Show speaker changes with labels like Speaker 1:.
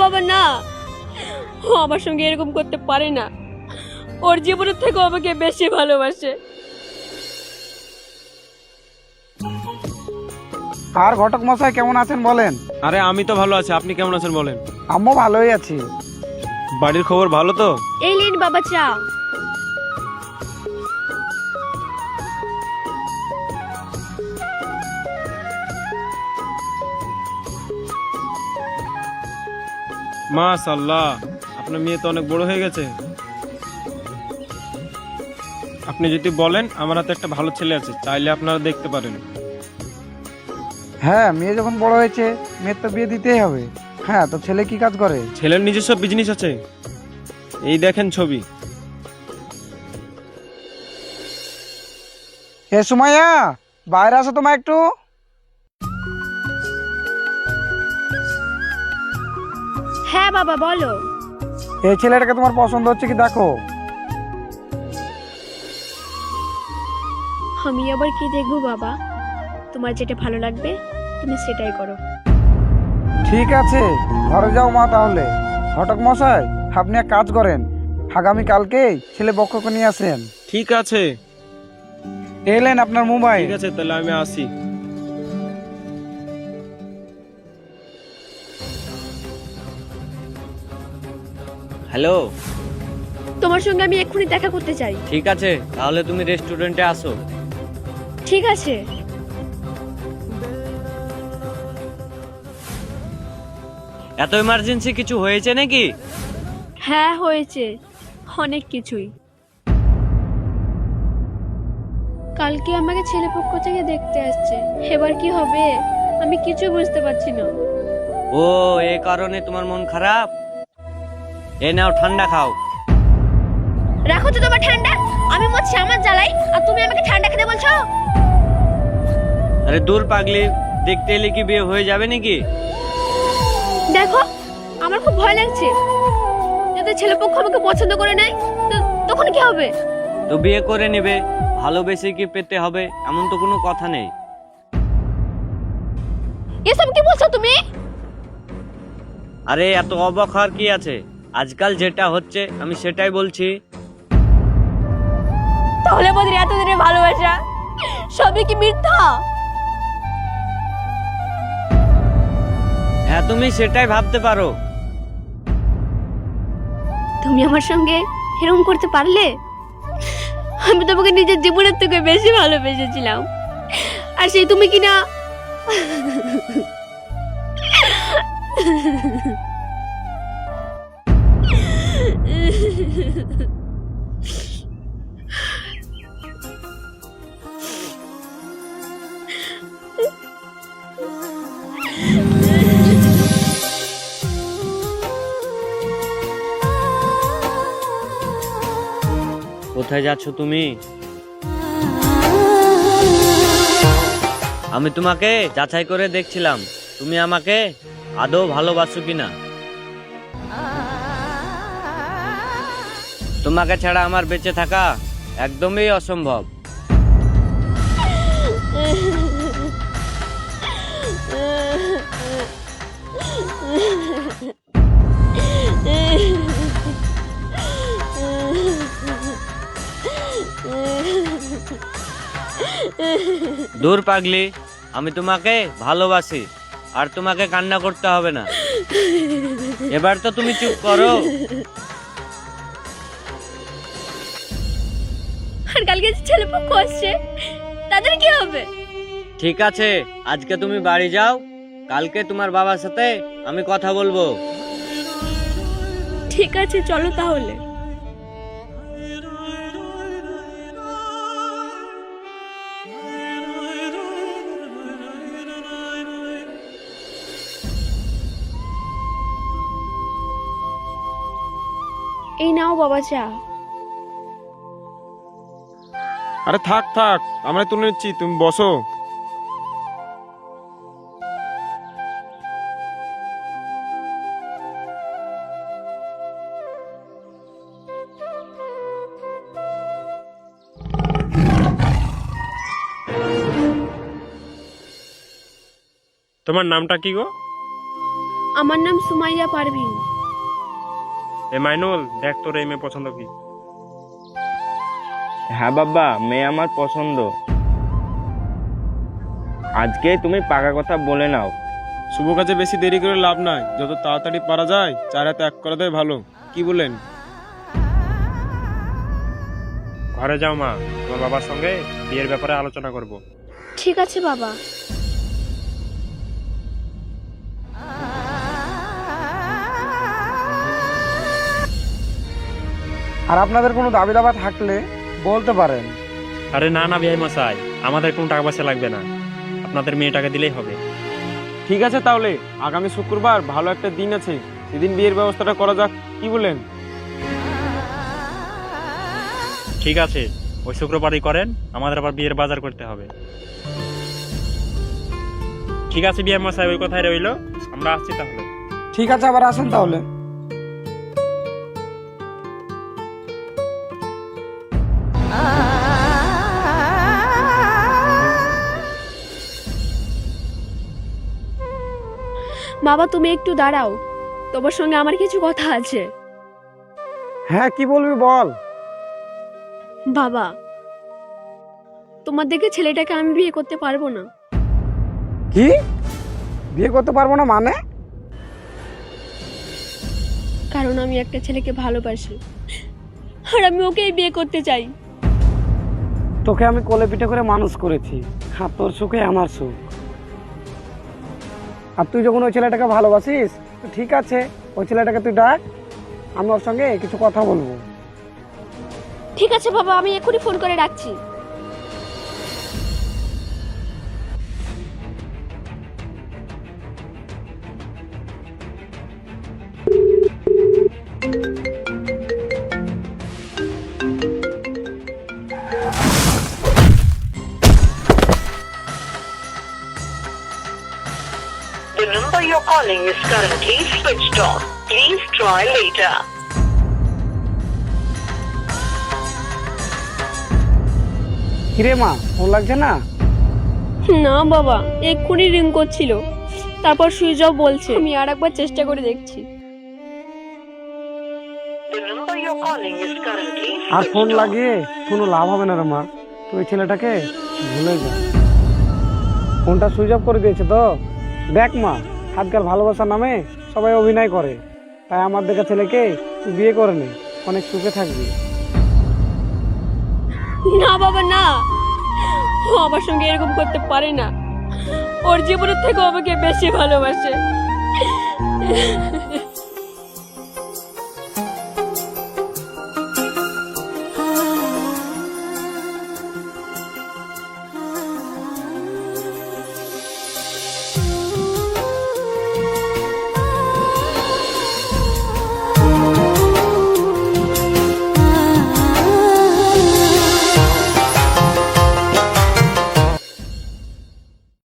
Speaker 1: বাবা না, ও আমার সঙ্গে এরকম করতে পারে না। ওর জীবনের থেকে আমাকে বেশি ভালোবাসে।
Speaker 2: আর ঘটক মশাই কেমন আছেন বলেন?
Speaker 3: আরে আমি তো ভালো আছি, আপনি কেমন আছেন বলেন?
Speaker 2: আমিও ভালোই আছি।
Speaker 3: বাড়ির খবর ভালো তো?
Speaker 1: এই নিন বাবা চা।
Speaker 3: মাশাআল্লাহ, আপনার মেয়ে তো অনেক বড় হয়ে গেছে। আপনি যদি বলেন, আমার হাতে একটা ভালো ছেলে আছে, চাইলে আপনারা দেখতে পারেন।
Speaker 2: হ্যাঁ, মেয়ে যখন বড় হয়েছে মেয়ের তো বিয়ে দিতেই হবে। হ্যাঁ, তো ছেলে কি কাজ করে?
Speaker 3: ছেলের নিজস্ব বিজনেস আছে, এই দেখেন ছবি।
Speaker 2: এ সুমাইয়া, বাইরে আসো তোমার একটু।
Speaker 1: হ্যাঁ বাবা বলো।
Speaker 2: এই ছেলেটাকে তোমার পছন্দ হচ্ছে কি দেখো।
Speaker 1: আমি আবার কি দেখবো বাবা? তোমার যেটা ভালো লাগবে তুমি সেটাই করো।
Speaker 2: ঠিক আছে, ঘরে যাও মা তাহলে। ঘটক মশাই, আপনি এক কাজ করেন, আগামী কালকেই ছেলে পক্ষকে নিয়ে আসেন।
Speaker 3: ঠিক আছে,
Speaker 2: এলেন আপনার মোবাইল।
Speaker 3: ঠিক আছে, তাহলে আমি আসি।
Speaker 4: হ্যালো,
Speaker 1: তোমার সঙ্গে আমি এক্ষুনি দেখা করতে চাই।
Speaker 4: ঠিক আছে, তাহলে তুমি রেস্টুরেন্টে আসো।
Speaker 1: ঠিক আছে।
Speaker 4: এত ইমার্জেন্সি কিছু হয়েছে নাকি?
Speaker 1: হ্যাঁ হয়েছে, অনেক কিছুই। কালকে আমাকে ছেলেপক্ষ থেকে দেখতে আসছে, এবার কি হবে আমি কিছু বুঝতে পারছি না।
Speaker 4: ও, এই কারণে তোমার মন খারাপ? এ নাও, ঠান্ডা খাও।
Speaker 1: রাখো তো তোমার ঠান্ডা, আমি মরছি আমার জ্বালাই আর তুমি আমাকে ঠান্ডা খেতে বলছো।
Speaker 4: আরে দূর পাগলি, দেখতে এলে কি বিয়ে হয়ে যাবে নাকি?
Speaker 1: দেখো আমার খুব ভয় লাগছে, যদি ছেলেপক্ষ আমাকে পছন্দ করে নেয় তখন কি হবে?
Speaker 4: তো বিয়ে করে নেবে, ভালোবেসে কি পেতে হবে এমন তো কোনো কথা নেই।
Speaker 1: এসব কি বলছো তুমি?
Speaker 4: আরে এত অবাক হওয়ার কি আছে, আজকাল যেটা হচ্ছে আমি সেটাই বলছি।
Speaker 1: তাহলে আমাদের এতদিনের ভালোবাসা সবই কি মিথ্যা?
Speaker 4: হ্যাঁ, তুমি সেটাই ভাবতে পারো।
Speaker 1: তুমি আমার সঙ্গে এরকম করতে পারলে? আমি তোমাকে নিজের জীবনের থেকে বেশি ভালোবেসেছিলাম, আর সেই তুমি কিনা।
Speaker 4: কোথায় যাচ্ছ তুমি? আমি তোমাকে যাচাই করে দেখছিলাম, তুমি আমাকে আদৌ ভালোবাসো কিনা। তোমাকে ছাড়া আমার বেঁচে থাকা একদমই অসম্ভব। দূর পাগলি, আমি তোমাকে ভালোবাসি, আর তোমাকে কান্না করতে হবে না। এবার তো তুমি চুপ করো।
Speaker 1: আর কালকে যে ছেলেপক্ষ আসছে তাদের কি হবে?
Speaker 4: ঠিক আছে, আজকে তুমি বাড়ি যাও, কালকে তোমার বাবার সাথে আমি কথা বলবো।
Speaker 1: ঠিক আছে চলো তাহলে। এই নাও বাবা চা।
Speaker 3: আরে থাক থাক, আমরা তুলে নিচ্ছি, তুমি বসো। তোমার নামটা কি গো?
Speaker 1: আমার নাম সুমাইয়া পারভিন।
Speaker 3: এ মাইনুল, দেখ তোর এই মেয়ে পছন্দ কি।
Speaker 5: হ্যাঁ বাবা, মেয়ে আমার পছন্দ। আজকে তুমি পাকা কথা বলে নাও।
Speaker 3: শুভ কাজে বেশি দেরি করে লাভ নাই, যত তাড়াতাড়ি পারা যায় 4 হাতে এক করে দেয় ভালো, কি বলেন? ঘরে যাও মা, তোমার বাবার সঙ্গে বিয়ের ব্যাপারে আলোচনা করব।
Speaker 1: ঠিক আছে বাবা।
Speaker 2: আর আপনাদের কোনো দাবি দাবা থাকলে বলতে পারেন।
Speaker 3: আরে না না বিআই মশাই, আমাদের কোনো টাকা পয়সা লাগবে না, আপনাদের মেয়েটাকে দিলেই হবে। ঠিক আছে তাহলে আগামী শুক্রবার ভালো একটা দিন আছে, সেদিন বিয়ের ব্যবস্থাটা করা যাক, কি বলেন? ঠিক আছে, ওই শুক্রবারই করেন, আমাদের আবার বিয়ের বাজার করতে হবে। ঠিক আছে বিআই মশাই, ওই কথাই রইলো, আমরা আসছি তাহলে।
Speaker 2: ঠিক আছে, আবার আসেন তাহলে।
Speaker 1: বাবা তুমি একটু দাঁড়াও, তোমার সঙ্গে আমার কিছু কথা আছে।
Speaker 2: হ্যাঁ, কি বলবি বল।
Speaker 1: বাবা, তোমার দেখে ছেলেটাকে আমি বিয়ে করতে পারবো না।
Speaker 2: কি? বিয়ে করতে পারবো না মানে?
Speaker 1: কারণ আমি একটা ছেলেকে ভালোবাসি, আর আমি ওকেই বিয়ে করতে চাই।
Speaker 2: তোকে আমি কোলে পিঠে করে মানুষ করেছি, আর তোর সুখে আমার সুখ। আর তুই যখন ওই ছেলেটাকে ভালোবাসিস, তো ঠিক আছে, ওই ছেলেটাকে তুই ডাক, আমি ওর সঙ্গে কিছু কথা বলবো।
Speaker 1: ঠিক আছে বাবা, আমি এখনই ফোন করে ডাকছি।
Speaker 6: The number you're calling is currently switched off. Please try later.
Speaker 2: কিরে মা, ফোন লাগছে না?
Speaker 1: না বাবা, এক্ষুনি রিং করছিল, তারপর সুইচ অফ বলছে। আমি আর একবার চেষ্টা করে দেখছি।
Speaker 6: The number you're calling is currently
Speaker 2: আর ফোন
Speaker 6: switched off.
Speaker 2: লাগিয়ে কোনো লাভ হবে না রে মা, তুই ওই ছেলেটাকে ভুলে যা। ফোনটা সুইচ অফ করে দিয়েছে তো। দেখ মা, আজকাল ভালোবাসার নামে সবাই অভিনয় করে, তাই আমার দেখা ছেলেকে তুই বিয়ে করে নে, অনেক সুখে থাকবি।
Speaker 1: না বাবা না, ও আমার সঙ্গে এরকম করতে পারে না, ওর জীবনের থেকে আমাকে বেশি ভালোবাসে।